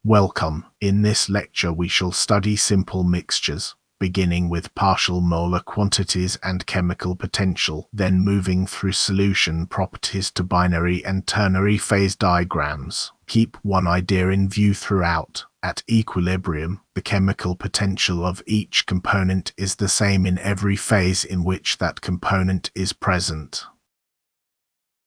Welcome. In this lecture we shall study simple mixtures, beginning with partial molar quantities and chemical potential, then moving through solution properties to binary and ternary phase diagrams. Keep one idea in view throughout. At equilibrium, the chemical potential of each component is the same in every phase in which that component is present.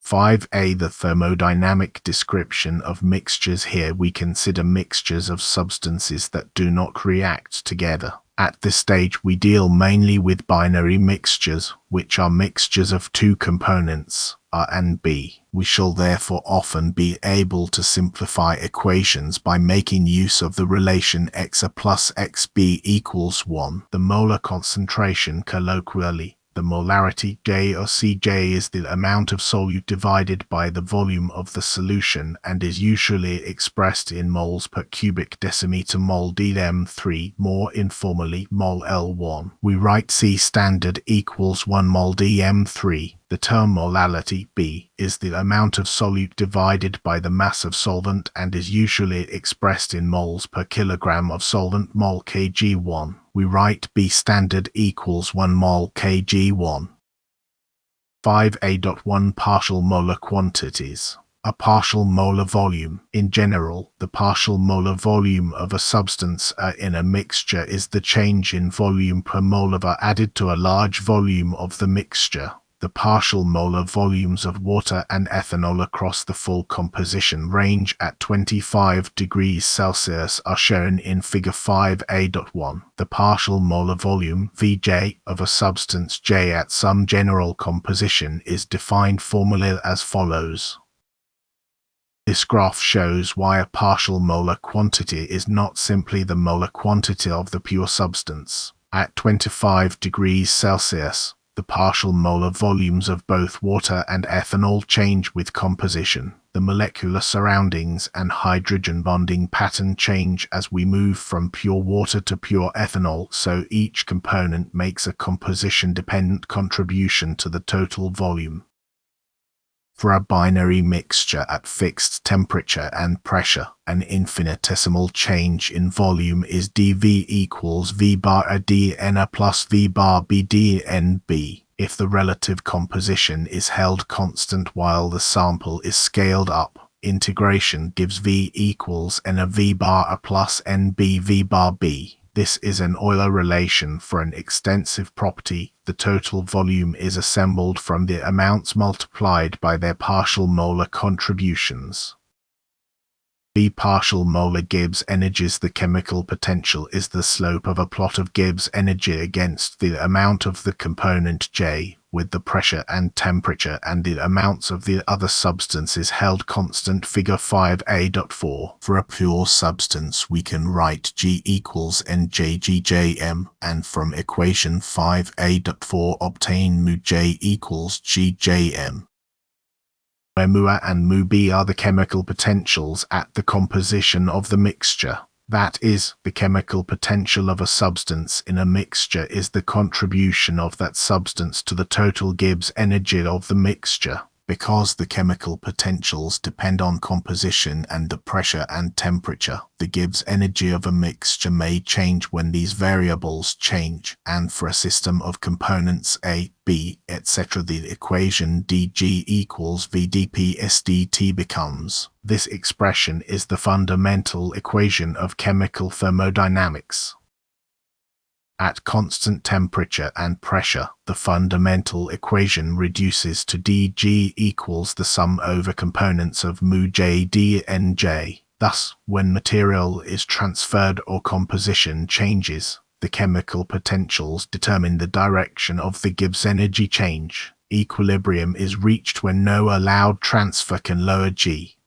5a. The thermodynamic description of mixtures. Here we consider mixtures of substances that do not react together. At this stage we deal mainly with binary mixtures, which are mixtures of two components, A and B. We shall therefore often be able to simplify equations by making use of the relation XA plus XB equals 1. The molar concentration, colloquially the molarity, J or Cj, is the amount of solute divided by the volume of the solution and is usually expressed in moles per cubic decimeter mol dm3, more informally mol L1. We write C standard equals 1 mol dm3. The term molality, B, is the amount of solute divided by the mass of solvent and is usually expressed in moles per kilogram of solvent mol Kg1. We write B standard equals 1 mol Kg1. 5a.1 Partial molar quantities. A partial molar volume. In general, the partial molar volume of a substance in a mixture is the change in volume per mole of A added to a large volume of the mixture. The partial molar volumes of water and ethanol across the full composition range at 25 degrees Celsius are shown in figure 5a.1. The partial molar volume Vj of a substance J at some general composition is defined formally as follows. This graph shows why a partial molar quantity is not simply the molar quantity of the pure substance. At 25 degrees Celsius, the partial molar volumes of both water and ethanol change with composition. The molecular surroundings and hydrogen bonding pattern change as we move from pure water to pure ethanol, so each component makes a composition-dependent contribution to the total volume. For a binary mixture at fixed temperature and pressure, an infinitesimal change in volume is dV equals V bar A dN plus V bar B dN B. If the relative composition is held constant while the sample is scaled up, integration gives V equals N V bar A plus NB V bar B. This is an Euler relation for an extensive property. The total volume is assembled from the amounts multiplied by their partial molar contributions. V partial molar Gibbs energies. The chemical potential is the slope of a plot of Gibbs energy against the amount of the component J, with the pressure and temperature and the amounts of the other substances held constant. Figure 5a.4. For a pure substance we can write G equals NJGJM, and from equation 5a.4 obtain mu J equals GJM. Where mu A and mu B are the chemical potentials at the composition of the mixture. That is, the chemical potential of a substance in a mixture is the contribution of that substance to the total Gibbs energy of the mixture. Because the chemical potentials depend on composition and the pressure and temperature, the Gibbs energy of a mixture may change when these variables change, and for a system of components A, B, etc. the equation dG equals VdP SdT becomes. This expression is the fundamental equation of chemical thermodynamics. At constant temperature and pressure, the fundamental equation reduces to dG equals the sum over components of mu J dNJ. Thus, when material is transferred or composition changes, the chemical potentials determine the direction of the Gibbs energy change. Equilibrium is reached when no allowed transfer can lower G.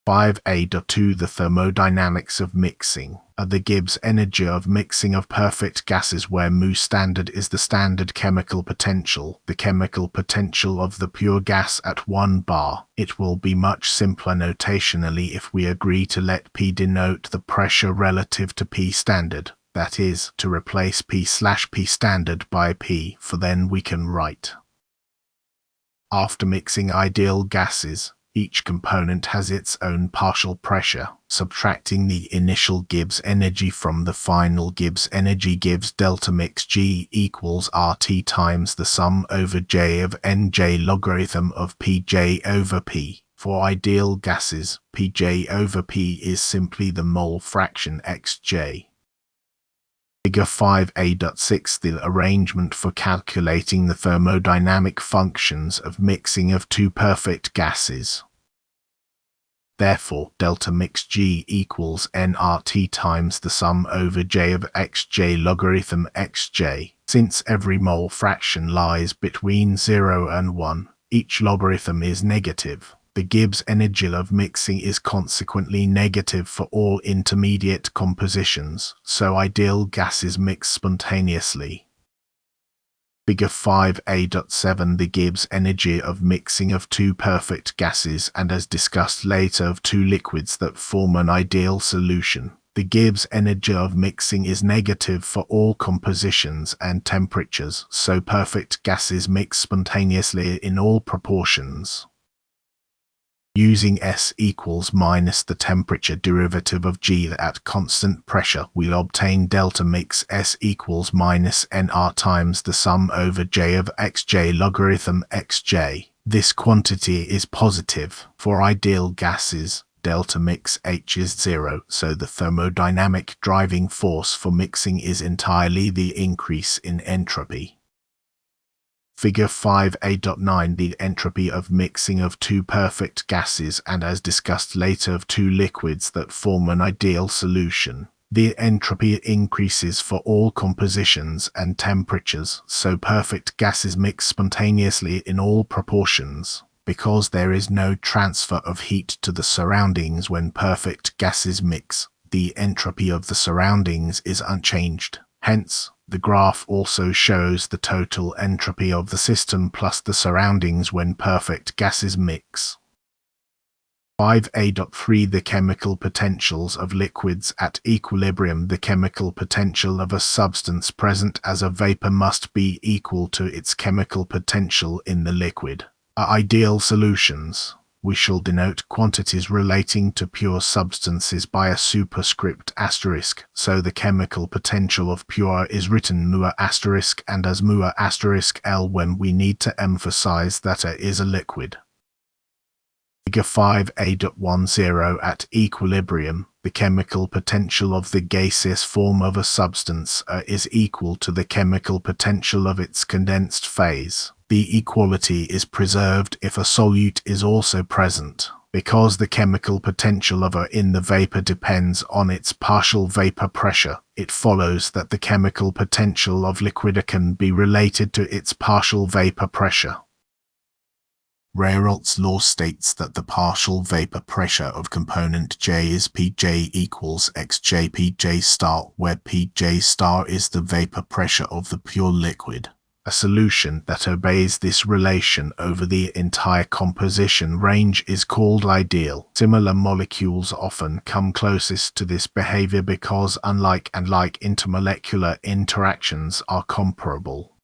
5a.2 The thermodynamics of mixing. The Gibbs energy of mixing of perfect gases where mu standard is the standard chemical potential, the chemical potential of the pure gas at 1 bar. It will be much simpler notationally if we agree to let P denote the pressure relative to P standard, that is, to replace P/P standard by P, for then we can write. After mixing ideal gases, each component has its own partial pressure, Subtracting the initial Gibbs energy from the final Gibbs energy gives delta mix G equals RT times the sum over J of Nj logarithm of Pj over P. For ideal gases, Pj over P is simply the mole fraction Xj. Figure 5a.6 The arrangement for calculating the thermodynamic functions of mixing of two perfect gases. Therefore, delta mix G equals nRT times the sum over J of Xj logarithm Xj. Since every mole fraction lies between 0 and 1, each logarithm is negative. The Gibbs energy of mixing is consequently negative for all intermediate compositions, so ideal gases mix spontaneously. Figure 5a.7 The Gibbs energy of mixing of two perfect gases and, as discussed later, of two liquids that form an ideal solution. The Gibbs energy of mixing is negative for all compositions and temperatures, so perfect gases mix spontaneously in all proportions. Using S equals minus the temperature derivative of G at constant pressure, we'll obtain delta mix S equals minus NR times the sum over J of Xj logarithm Xj. This quantity is positive. For ideal gases, delta mix H is 0, so the thermodynamic driving force for mixing is entirely the increase in entropy. Figure 5a.9 The entropy of mixing of two perfect gases and, as discussed later, of two liquids that form an ideal solution. The entropy increases for all compositions and temperatures, so perfect gases mix spontaneously in all proportions. Because there is no transfer of heat to the surroundings when perfect gases mix, the entropy of the surroundings is unchanged. Hence, the graph also shows the total entropy of the system plus the surroundings when perfect gases mix. 5a.3 The chemical potentials of liquids at equilibrium. The chemical potential of a substance present as a vapor must be equal to its chemical potential in the liquid. Ideal solutions. We shall denote quantities relating to pure substances by a superscript asterisk, so the chemical potential of pure is written mu asterisk and as mu asterisk L when we need to emphasize that A is a liquid. Figure 5a.10 At equilibrium, the chemical potential of the gaseous form of a substance is equal to the chemical potential of its condensed phase. The equality is preserved if a solute is also present. Because the chemical potential of A in the vapor depends on its partial vapor pressure, it follows that the chemical potential of liquid can be related to its partial vapor pressure. Raoult's law states that the partial vapor pressure of component J is Pj equals Xj Pj star, where Pj star is the vapor pressure of the pure liquid. A solution that obeys this relation over the entire composition range is called ideal. Similar molecules often come closest to this behavior because unlike and like intermolecular interactions are comparable.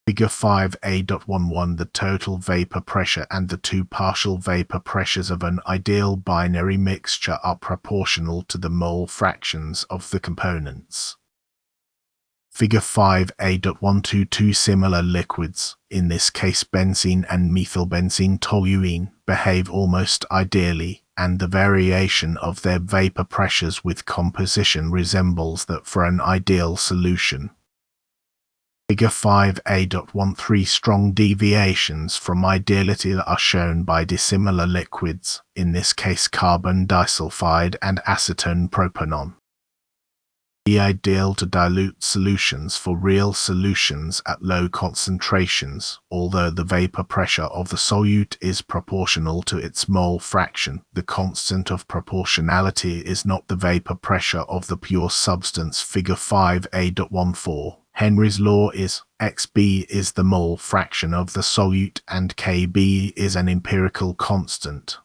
Figure 5a.11 The total vapor pressure and the two partial vapor pressures of an ideal binary mixture are proportional to the mole fractions of the components. Figure 5a.12 Two similar liquids, in this case benzene and methylbenzene toluene, behave almost ideally, and the variation of their vapor pressures with composition resembles that for an ideal solution. Figure 5a.13 Strong deviations from ideality are shown by dissimilar liquids, in this case carbon disulfide and acetone propanon. The ideal to dilute solutions for real solutions at low concentrations. Although the vapor pressure of the solute is proportional to its mole fraction, the constant of proportionality is not the vapor pressure of the pure substance. Figure 5a.14 Henry's law is Xb is the mole fraction of the solute and Kb is an empirical constant.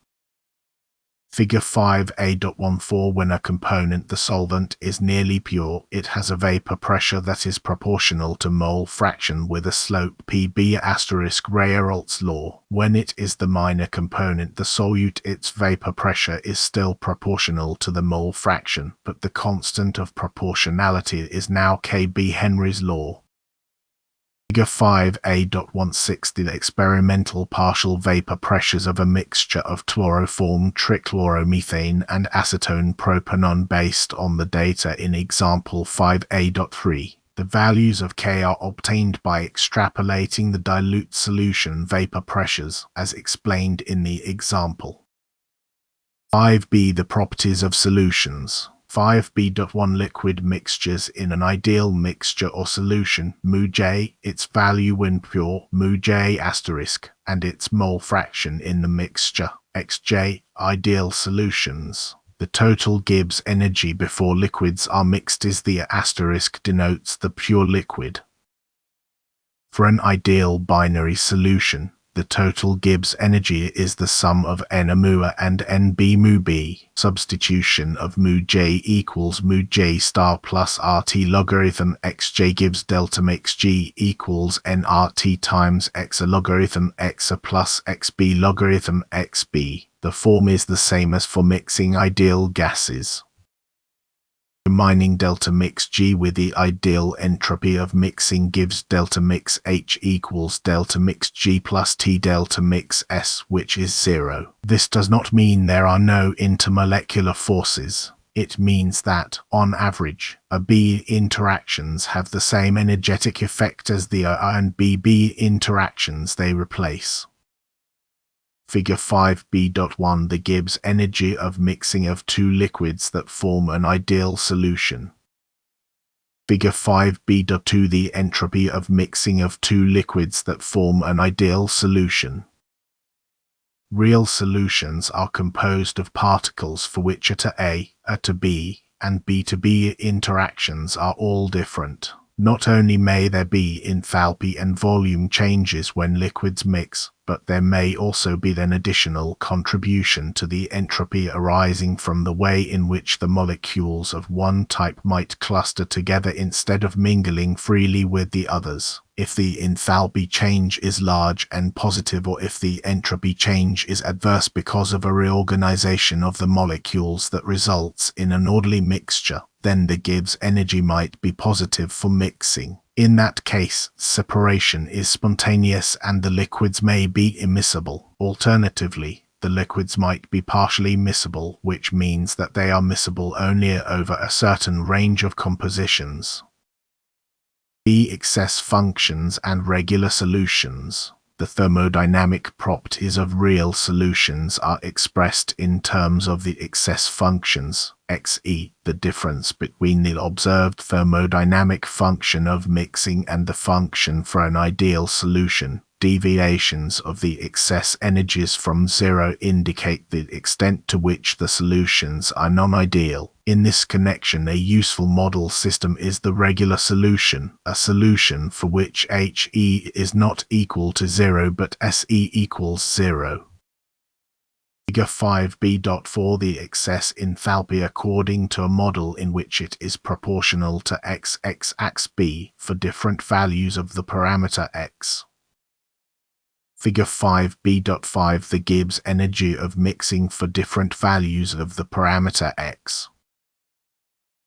Figure 5a.14 When a component, the solvent, is nearly pure, it has a vapor pressure that is proportional to mole fraction with a slope Pb * Rayerolt's law. When it is the minor component, the solute, its vapor pressure is still proportional to the mole fraction, but the constant of proportionality is now Kb Henry's law. Figure 5a.16 The experimental partial vapor pressures of a mixture of chloroform trichloromethane and acetone propanone based on the data in example 5a.3. The values of K are obtained by extrapolating the dilute solution vapor pressures, as explained in the example. 5b The properties of solutions. 5b.1 Liquid mixtures in an ideal mixture or solution, μj, its value when pure, μj*, and its mole fraction in the mixture, xj. Ideal solutions. The total Gibbs energy before liquids are mixed is the asterisk denotes the pure liquid. For an ideal binary solution, the total Gibbs energy is the sum of n μ and nb μb. Substitution of μj equals μj star plus rt logarithm xj gives delta mxg equals nrt times x logarithm x plus xb logarithm xb. The form is the same as for mixing ideal gases. Combining delta mix G with the ideal entropy of mixing gives delta mix H equals delta mix G plus T delta mix S, which is 0. This does not mean there are no intermolecular forces. It means that, on average, AB interactions have the same energetic effect as the A and BB interactions they replace. Figure 5b.1 The Gibbs energy of mixing of two liquids that form an ideal solution. Figure 5b.2 The entropy of mixing of two liquids that form an ideal solution. Real solutions are composed of particles for which A to A to B, and B to B interactions are all different. Not only may there be enthalpy and volume changes when liquids mix, but there may also be an additional contribution to the entropy arising from the way in which the molecules of one type might cluster together instead of mingling freely with the others. If the enthalpy change is large and positive, or if the entropy change is adverse because of a reorganization of the molecules that results in an orderly mixture, then the Gibbs energy might be positive for mixing. In that case, separation is spontaneous and the liquids may be immiscible. Alternatively, the liquids might be partially miscible, which means that they are miscible only over a certain range of compositions. B. Excess functions and regular solutions. The thermodynamic properties of real solutions are expressed in terms of the excess functions, xe, the difference between the observed thermodynamic function of mixing and the function for an ideal solution. Deviations of the excess energies from zero indicate the extent to which the solutions are non-ideal. In this connection, a useful model system is the regular solution, a solution for which He is not equal to 0 but Se equals 0. Figure 5b.4 The excess enthalpy according to a model in which it is proportional to x(b) for different values of the parameter x. Figure 5b.5 The Gibbs energy of mixing for different values of the parameter x.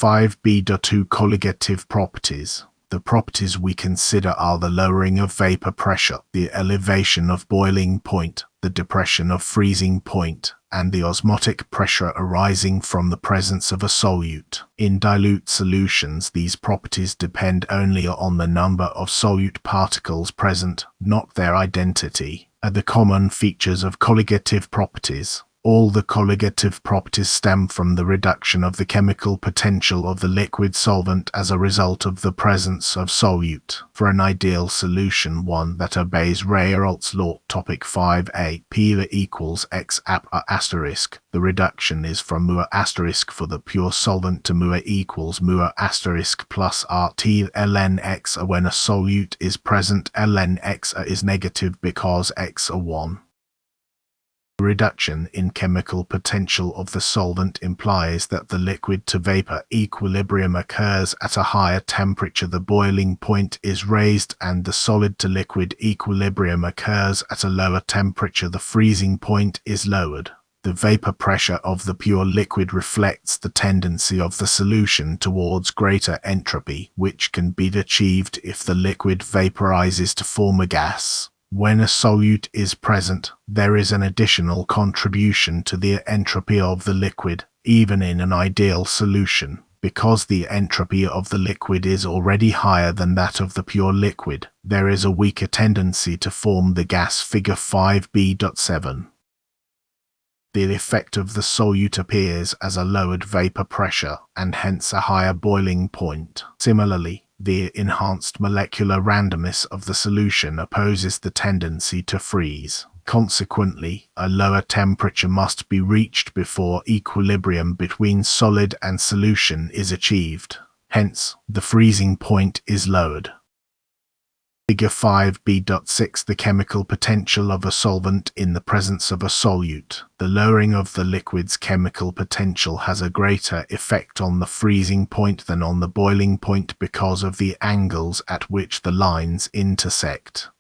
5b.2 Colligative properties. The properties we consider are the lowering of vapor pressure, the elevation of boiling point, the depression of freezing point, and the osmotic pressure arising from the presence of a solute. In dilute solutions, these properties depend only on the number of solute particles present, not their identity. The common features of colligative properties. All the colligative properties stem from the reduction of the chemical potential of the liquid solvent as a result of the presence of solute. For an ideal solution, one that obeys Rayerolt's law, topic 5a, P equals x ap asterisk. The reduction is from mu asterisk for the pure solvent to mu equals mu asterisk plus rt ln x. When a solute is present, ln x is negative because x are 1. Reduction in chemical potential of the solvent implies that the liquid-to-vapor equilibrium occurs at a higher temperature. The boiling point is raised and the solid-to-liquid equilibrium occurs at a lower temperature. The freezing point is lowered. The vapor pressure of the pure liquid reflects the tendency of the solution towards greater entropy, which can be achieved if the liquid vaporizes to form a gas. When a solute is present, there is an additional contribution to the entropy of the liquid, even in an ideal solution. Because the entropy of the liquid is already higher than that of the pure liquid, there is a weaker tendency to form the gas. Figure 5b.7. The effect of the solute appears as a lowered vapor pressure and hence a higher boiling point. Similarly, the enhanced molecular randomness of the solution opposes the tendency to freeze. Consequently, a lower temperature must be reached before equilibrium between solid and solution is achieved. Hence, the freezing point is lowered. Figure 5b.6. The chemical potential of a solvent in the presence of a solute. The lowering of the liquid's chemical potential has a greater effect on the freezing point than on the boiling point because of the angles at which the lines intersect.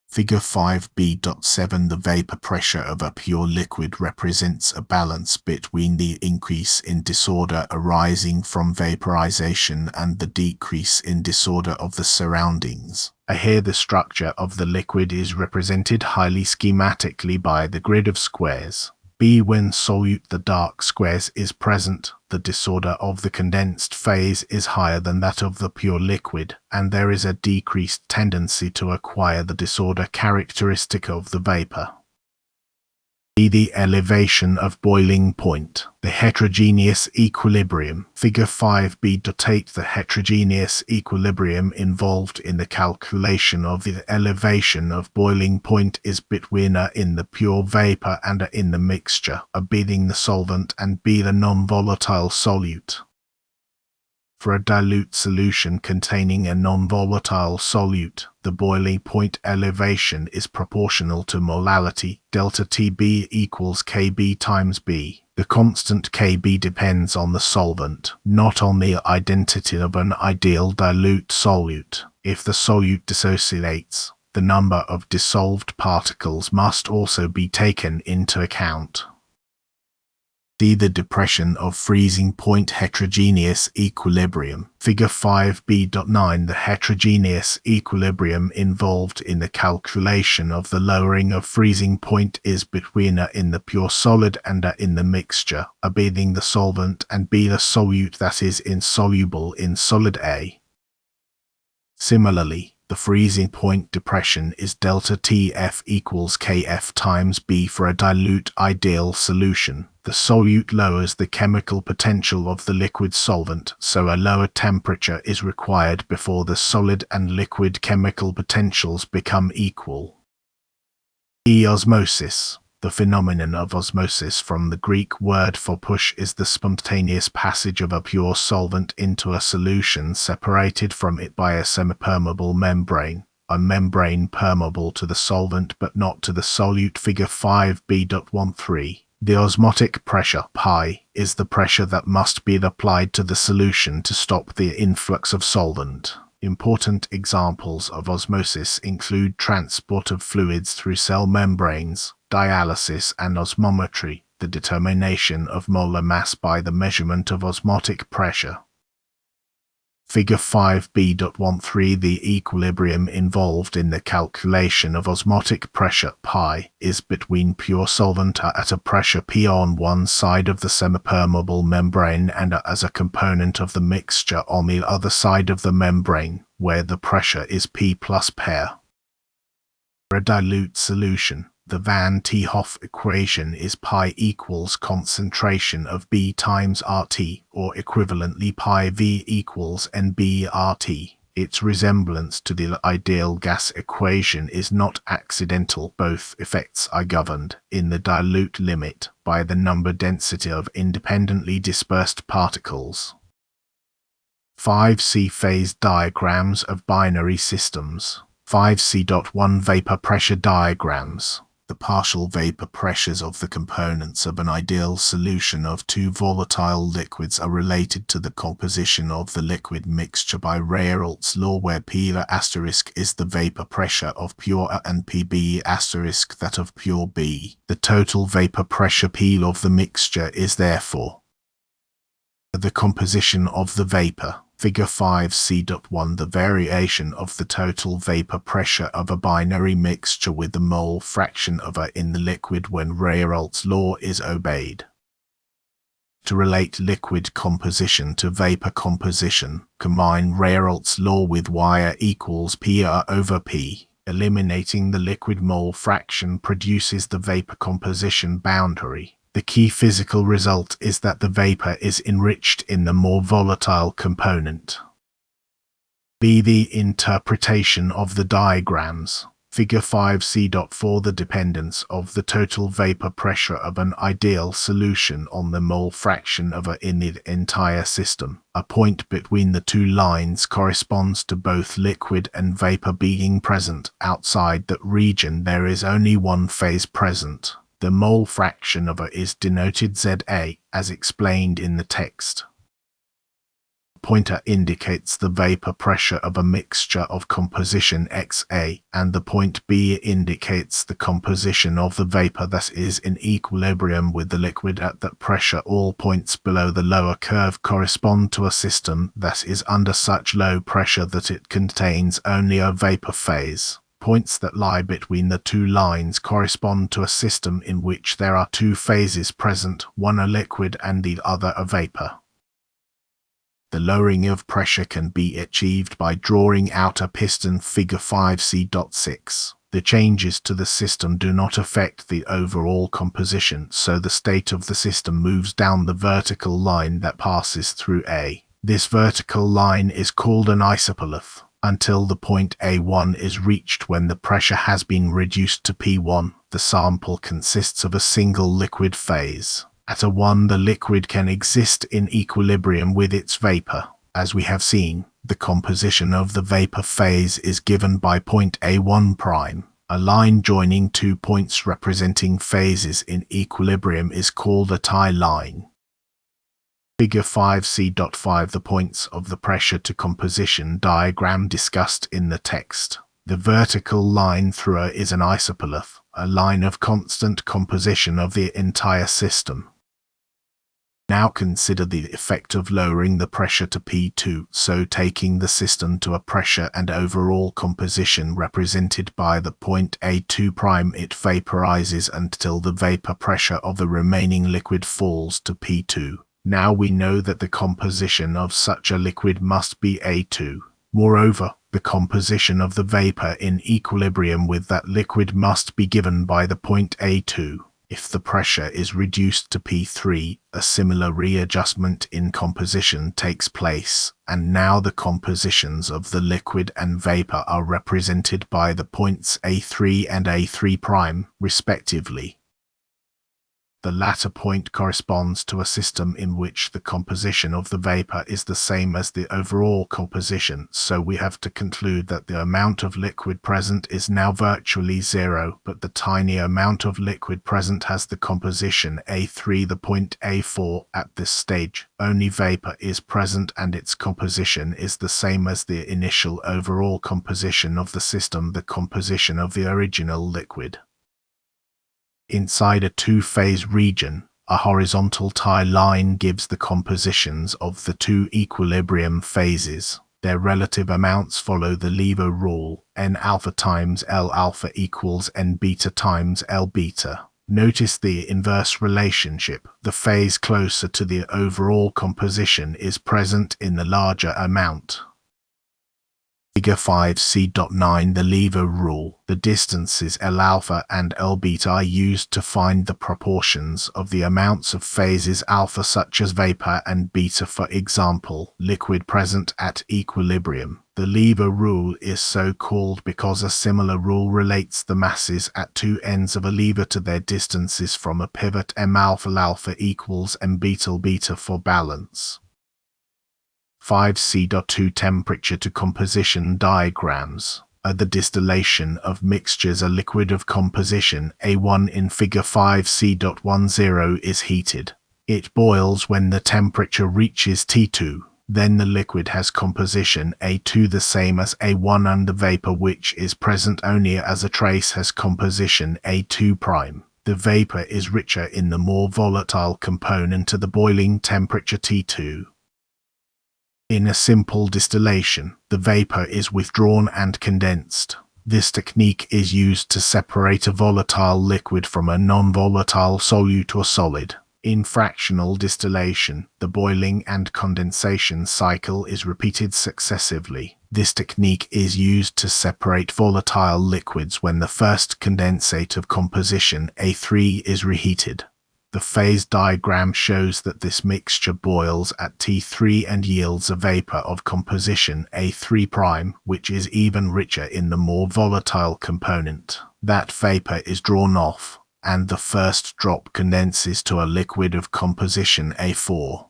Figure 5b.7. The vapor pressure of a pure liquid represents a balance between the increase in disorder arising from vaporization and the decrease in disorder of the surroundings. Here the structure of the liquid is represented highly schematically by the grid of squares. B. When solute the dark squares is present, the disorder of the condensed phase is higher than that of the pure liquid, and there is a decreased tendency to acquire the disorder characteristic of the vapor. B. The elevation of boiling point. The heterogeneous equilibrium. Figure 5b.8. The heterogeneous equilibrium involved in the calculation of the elevation of boiling point is between A in the pure vapor and A in the mixture, A being the solvent and B the non-volatile solute. For a dilute solution containing a non-volatile solute, the boiling point elevation is proportional to molality. Delta Tb equals Kb times B. The constant Kb depends on the solvent, not on the identity of an ideal dilute solute. If the solute dissociates, the number of dissolved particles must also be taken into account. See the depression of freezing point heterogeneous equilibrium. Figure 5b.9. The heterogeneous equilibrium involved in the calculation of the lowering of freezing point is between A in the pure solid and A in the mixture, A being the solvent and B the solute that is insoluble in solid A. Similarly, the freezing point depression is delta Tf equals Kf times B for a dilute ideal solution. The solute lowers the chemical potential of the liquid solvent, so a lower temperature is required before the solid and liquid chemical potentials become equal. Osmosis. The phenomenon of osmosis, from the Greek word for push, is the spontaneous passage of a pure solvent into a solution separated from it by a semipermeable membrane, a membrane permeable to the solvent but not to the solute. Figure 5b.13. The osmotic pressure, pi, is the pressure that must be applied to the solution to stop the influx of solvent. Important examples of osmosis include transport of fluids through cell membranes, dialysis and osmometry, the determination of molar mass by the measurement of osmotic pressure. Figure 5b.13. The equilibrium involved in the calculation of osmotic pressure, pi, is between pure solvent A at a pressure P on one side of the semipermeable membrane and A as a component of the mixture on the other side of the membrane, where the pressure is P plus pair. For a dilute solution, the Van 't Hoff equation is pi equals concentration of B times RT, or equivalently pi V equals NB RT. Its resemblance to the ideal gas equation is not accidental. Both effects are governed, in the dilute limit, by the number density of independently dispersed particles. 5C phase diagrams of binary systems. 5C.1 vapor pressure diagrams. The partial vapor pressures of the components of an ideal solution of two volatile liquids are related to the composition of the liquid mixture by Raoult's law, where P * is the vapor pressure of pure A and Pb * that of pure B. The total vapor pressure P of the mixture is therefore the composition of the vapor. Figure 5c.1. The variation of the total vapor pressure of a binary mixture with the mole fraction of A in the liquid when Raoult's law is obeyed. To relate liquid composition to vapor composition, combine Raoult's law with Y equals PR/P. Eliminating the liquid mole fraction produces the vapor composition boundary. The key physical result is that the vapor is enriched in the more volatile component. B. The interpretation of the diagrams. Figure 5c.4. The dependence of the total vapor pressure of an ideal solution on the mole fraction of A in the entire system. A point between the two lines corresponds to both liquid and vapor being present. Outside that region there is only one phase present. The mole fraction of A is denoted Za, as explained in the text. Pointer indicates the vapor pressure of a mixture of composition Xa, and the point B indicates the composition of the vapor that is in equilibrium with the liquid at that pressure. All points below the lower curve correspond to a system that is under such low pressure that it contains only a vapor phase. Points that lie between the two lines correspond to a system in which there are two phases present, one a liquid and the other a vapor. The lowering of pressure can be achieved by drawing out a piston. Figure 5c.6. The changes to the system do not affect the overall composition, so the state of the system moves down the vertical line that passes through A. This vertical line is called an isopolith, until the point A1 is reached when the pressure has been reduced to P1. The sample consists of a single liquid phase. At A1 the liquid can exist in equilibrium with its vapor. As we have seen, the composition of the vapor phase is given by point A1'. A line joining two points representing phases in equilibrium is called a tie line. Figure 5c.5. The points of the pressure to composition diagram discussed in the text. The vertical line through A is an isopolith, a line of constant composition of the entire system. Now consider the effect of lowering the pressure to P2, so taking the system to a pressure and overall composition represented by the point A2', it vaporizes until the vapor pressure of the remaining liquid falls to P2. Now we know that the composition of such a liquid must be A2. Moreover, the composition of the vapor in equilibrium with that liquid must be given by the point A2. If the pressure is reduced to P3, a similar readjustment in composition takes place, and now the compositions of the liquid and vapor are represented by the points A3 and A3', respectively. The latter point corresponds to a system in which the composition of the vapor is the same as the overall composition, so we have to conclude that the amount of liquid present is now virtually zero, but the tiny amount of liquid present has the composition A3. The point A4. At this stage, only vapor is present and its composition is the same as the initial overall composition of the system, the composition of the original liquid. Inside a two-phase region, a horizontal tie line gives the compositions of the two equilibrium phases. Their relative amounts follow the Lever rule, N alpha times L alpha equals N beta times L beta. Notice the inverse relationship. The phase closer to the overall composition is present in the larger amount. Figure 5c.9. The Lever rule. The distances L alpha and L beta are used to find the proportions of the amounts of phases alpha such as vapor and beta, for example, liquid present at equilibrium. The Lever rule is so called because a similar rule relates the masses at two ends of a lever to their distances from a pivot. M alpha equals M beta for balance. 5c.2. Temperature to composition diagrams. At the distillation of mixtures, a liquid of composition A1 in figure 5c.10 is heated. It boils when the temperature reaches T2. Then the liquid has composition A2 the same as A1, and the vapor which is present only as a trace has composition A2'. The vapor is richer in the more volatile component to the boiling temperature T2. In a simple distillation, the vapor is withdrawn and condensed. This technique is used to separate a volatile liquid from a non-volatile solute or solid. In fractional distillation, the boiling and condensation cycle is repeated successively. This technique is used to separate volatile liquids when the first condensate of composition A3 is reheated. The phase diagram shows that this mixture boils at T3 and yields a vapor of composition A3', which is even richer in the more volatile component. That vapor is drawn off, and the first drop condenses to a liquid of composition A4.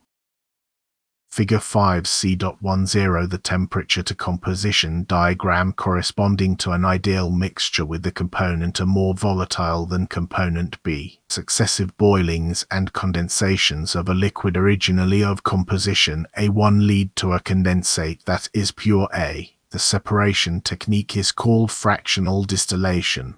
Figure 5c.10, the temperature to composition diagram corresponding to an ideal mixture with the component A more volatile than component B. Successive boilings and condensations of a liquid originally of composition A1 lead to a condensate that is pure A. The separation technique is called fractional distillation.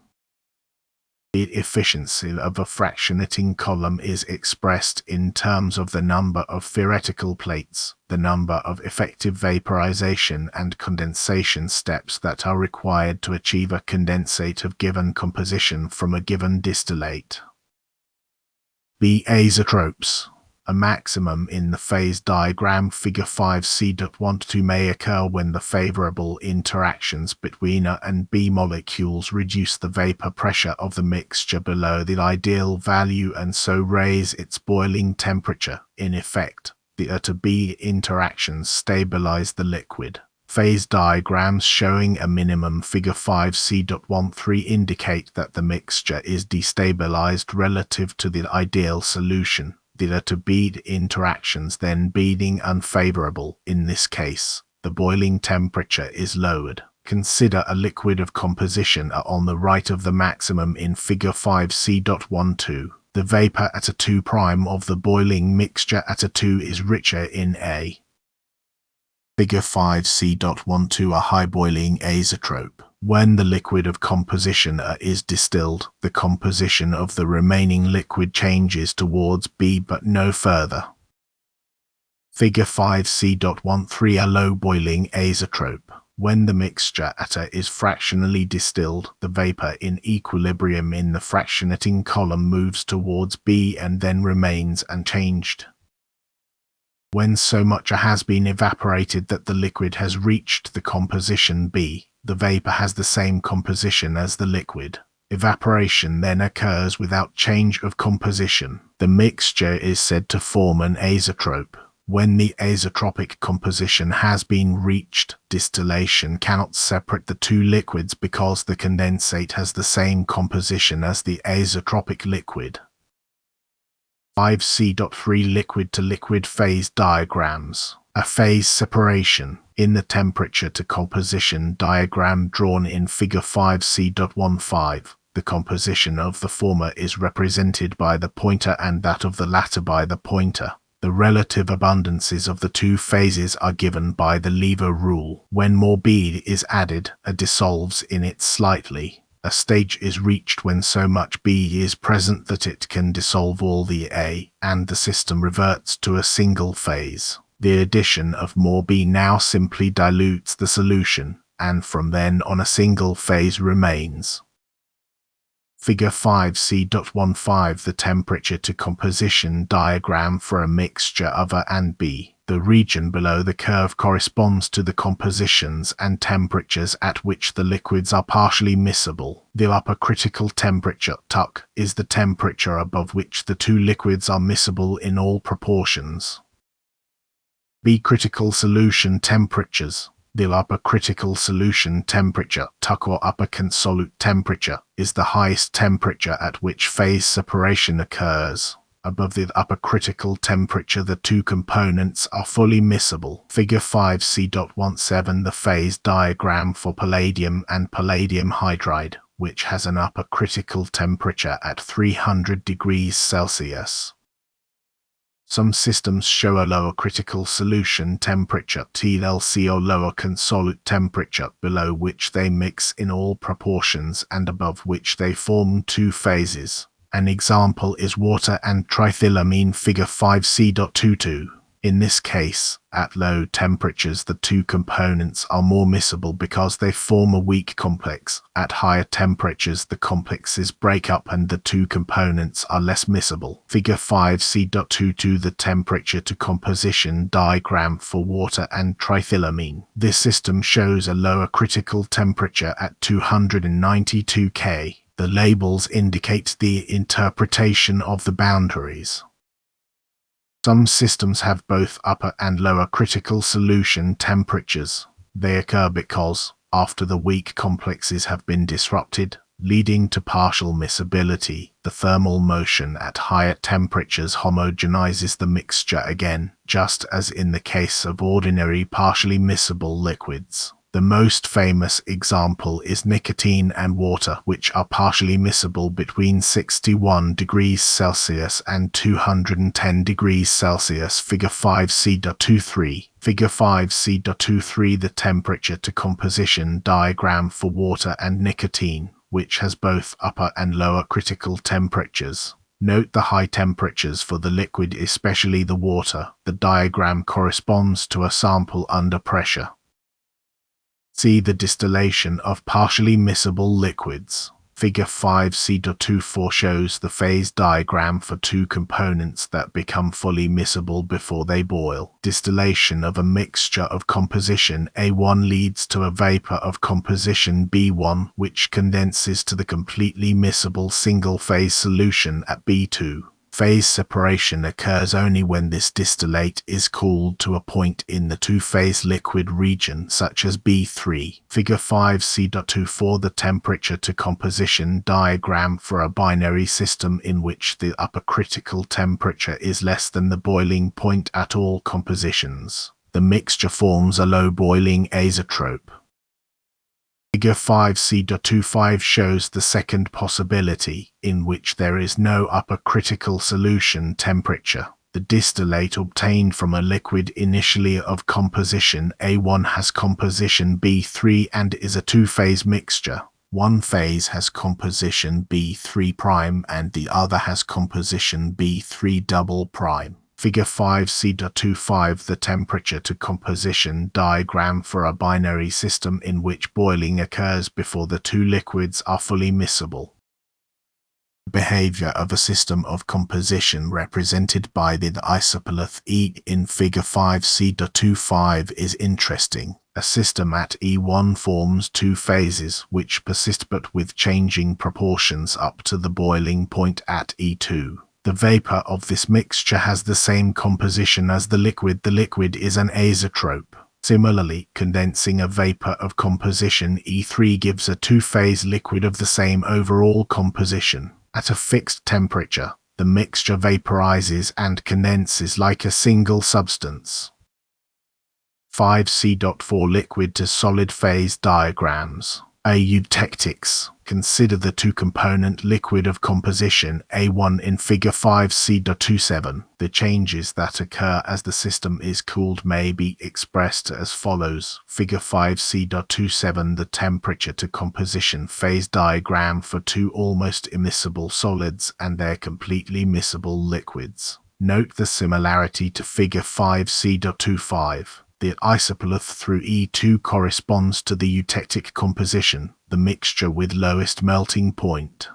The efficiency of a fractionating column is expressed in terms of the number of theoretical plates, the number of effective vaporization and condensation steps that are required to achieve a condensate of given composition from a given distillate. B. Azotropes. A maximum in the phase diagram figure 5c.12 may occur when the favorable interactions between A and B molecules reduce the vapor pressure of the mixture below the ideal value and so raise its boiling temperature. In effect, the A to B interactions stabilize the liquid. Phase diagrams showing a minimum figure 5c.13 indicate that the mixture is destabilized relative to the ideal solution. The A to B interactions then being unfavorable. In this case, the boiling temperature is lowered. Consider a liquid of composition A on the right of the maximum in figure 5c.12. The vapor at A2' of the boiling mixture at A2 is richer in A. Figure 5c.12, a high boiling azeotrope. When the liquid of composition A is distilled, the composition of the remaining liquid changes towards B but no further. Figure 5c.13, a low boiling azeotrope. When the mixture at A is fractionally distilled, the vapor in equilibrium in the fractionating column moves towards B and then remains unchanged. When so much A has been evaporated that the liquid has reached the composition B, the vapor has the same composition as the liquid. Evaporation then occurs without change of composition. The mixture is said to form an azeotrope. When the azeotropic composition has been reached, distillation cannot separate the two liquids because the condensate has the same composition as the azeotropic liquid. 5c.3, liquid to liquid phase diagrams. A phase separation. In the temperature to composition diagram drawn in figure 5c.15, the composition of the former is represented by the pointer and that of the latter by the pointer. The relative abundances of the two phases are given by the lever rule. When more B is added, A dissolves in it slightly. A stage is reached when so much B is present that it can dissolve all the A, and the system reverts to a single phase. The addition of more B now simply dilutes the solution, and from then on a single phase remains. Figure 5c.15, the temperature to composition diagram for a mixture of A and B. The region below the curve corresponds to the compositions and temperatures at which the liquids are partially miscible. The upper critical temperature, TUC, is the temperature above which the two liquids are miscible in all proportions. B critical solution temperatures. The upper critical solution temperature, TUC or upper solute temperature, is the highest temperature at which phase separation occurs. Above the upper critical temperature, the two components are fully miscible. Figure 5c.17, the phase diagram for palladium and palladium hydride, which has an upper critical temperature at 300 degrees Celsius. Some systems show a lower critical solution temperature (TLC) or lower consolute temperature, below which they mix in all proportions and above which they form two phases. An example is water and triethylamine, figure 5c.22. In this case, at low temperatures the two components are more miscible because they form a weak complex. At higher temperatures the complexes break up and the two components are less miscible. Figure 5c.22, the temperature to composition diagram for water and triethylamine. This system shows a lower critical temperature at 292 K. The labels indicate the interpretation of the boundaries. Some systems have both upper and lower critical solution temperatures. They occur because, after the weak complexes have been disrupted, leading to partial miscibility, the thermal motion at higher temperatures homogenizes the mixture again, just as in the case of ordinary partially miscible liquids. The most famous example is nicotine and water, which are partially miscible between 61 degrees Celsius and 210 degrees Celsius. Figure 5c.23. Figure 5c.23, the temperature to composition diagram for water and nicotine, which has both upper and lower critical temperatures. Note the high temperatures for the liquid, especially the water. The diagram corresponds to a sample under pressure. See the distillation of partially miscible liquids. Figure 5c.24 shows the phase diagram for two components that become fully miscible before they boil. Distillation of a mixture of composition A1 leads to a vapor of composition B1, which condenses to the completely miscible single-phase solution at B2. Phase separation occurs only when this distillate is cooled to a point in the two-phase liquid region, such as B3. Figure 5c.24, the temperature to composition diagram for a binary system in which the upper critical temperature is less than the boiling point at all compositions. The mixture forms a low boiling azeotrope. Figure 5c.25 shows the second possibility, in which there is no upper critical solution temperature. The distillate obtained from a liquid initially of composition A1 has composition B3 and is a two-phase mixture. One phase has composition B3' and the other has composition B3'. Figure 5c.25, the temperature to composition diagram for a binary system in which boiling occurs before the two liquids are fully miscible. Behavior of a system of composition represented by the isopolith E in figure 5c.25 is interesting. A system at E1 forms two phases which persist but with changing proportions up to the boiling point at E2. The vapor of this mixture has the same composition as the liquid. The liquid is an azeotrope. Similarly, condensing a vapor of composition E3 gives a two-phase liquid of the same overall composition. At a fixed temperature, the mixture vaporizes and condenses like a single substance. 5c.4 Liquid to solid phase diagrams. Eutectics. Consider the two-component liquid of composition A1 in figure 5c.27. The changes that occur as the system is cooled may be expressed as follows. Figure 5c.27, the temperature to composition phase diagram for two almost immiscible solids and their completely miscible liquids. Note the similarity to figure 5c.25. The isopolith through E2 corresponds to the eutectic composition, the mixture with lowest melting point.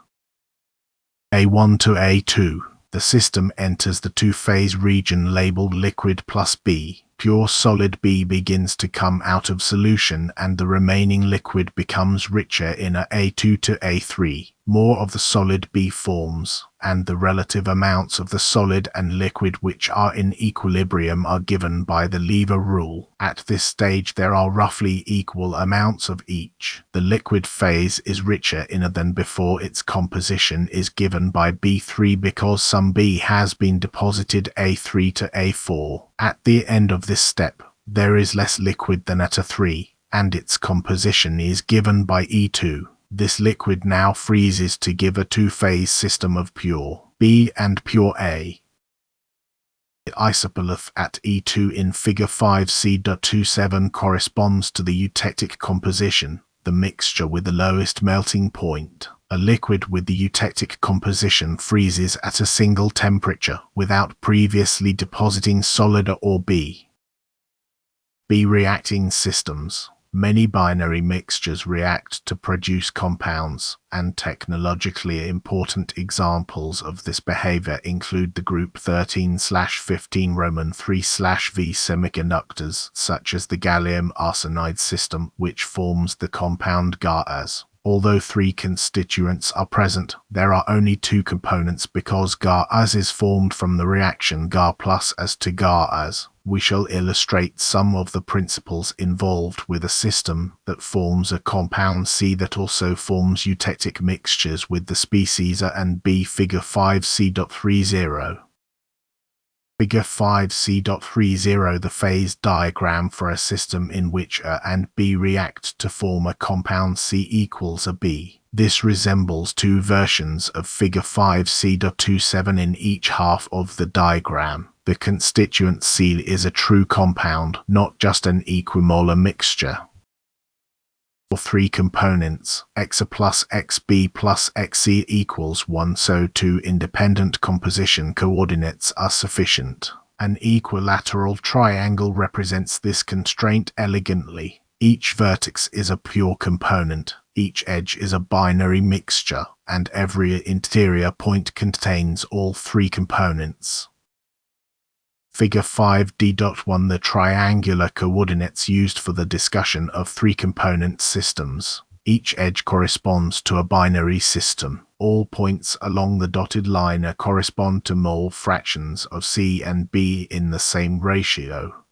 A1 to A2. The system enters the two-phase region labeled liquid plus B. Pure solid B begins to come out of solution and the remaining liquid becomes richer in a A2 to A3. More of the solid B forms. and the relative amounts of the solid and liquid which are in equilibrium are given by the lever rule. At this stage there are roughly equal amounts of each. The liquid phase is richer in than before. Its composition is given by B3 because some B has been deposited A3 to A4. At the end of this step, there is less liquid than at A3, and its composition is given by E2. This liquid now freezes to give a two-phase system of pure B and pure A. The isopolyth at E2 in figure 5c.27 corresponds to the eutectic composition, the mixture with the lowest melting point. A liquid with the eutectic composition freezes at a single temperature without previously depositing solid or B. B-reacting systems. Many binary mixtures react to produce compounds, and technologically important examples of this behavior include the group 13/15 Roman 3/V semiconductors, such as the gallium arsenide system, which forms the compound GaAs. Although three constituents are present, there are only two components because GaAs is formed from the reaction Ga plus As to GaAs. We shall illustrate some of the principles involved with a system that forms a compound C that also forms eutectic mixtures with the species A and B. Figure 5c.30. Figure 5c.30. The phase diagram for a system in which A and B react to form a compound C equals a B. This resembles two versions of figure 5c.27 in each half of the diagram. The constituent C is a true compound, not just an equimolar mixture. For three components, Xa plus Xb plus Xe equals 1, so two independent composition coordinates are sufficient. An equilateral triangle represents this constraint elegantly. Each vertex is a pure component, each edge is a binary mixture, and every interior point contains all three components. Figure 5d.1. The triangular coordinates used for the discussion of three-component systems. Each edge corresponds to a binary system. All points along the dotted line correspond to mole fractions of C and B in the same ratio.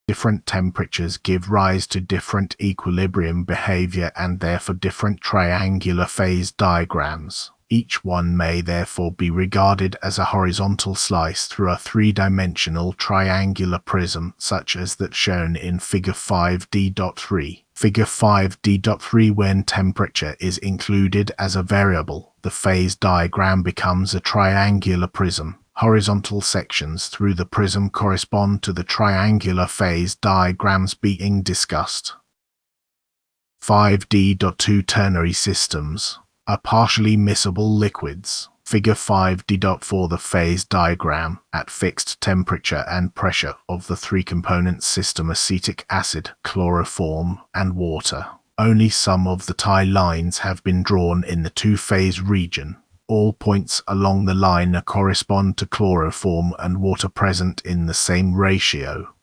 Different temperatures give rise to different equilibrium behavior and therefore different triangular phase diagrams. Each one may therefore be regarded as a horizontal slice through a three-dimensional triangular prism, such as that shown in figure 5d.3. Figure 5d.3. When temperature is included as a variable, the phase diagram becomes a triangular prism. Horizontal sections through the prism correspond to the triangular phase diagrams being discussed. 5d.2. Ternary systems are partially miscible liquids. Figure 5d.4. The phase diagram at fixed temperature and pressure of the three-component system acetic acid, chloroform, and water. Only some of the tie lines have been drawn in the two-phase region. All points along the line correspond to chloroform and water present in the same ratio.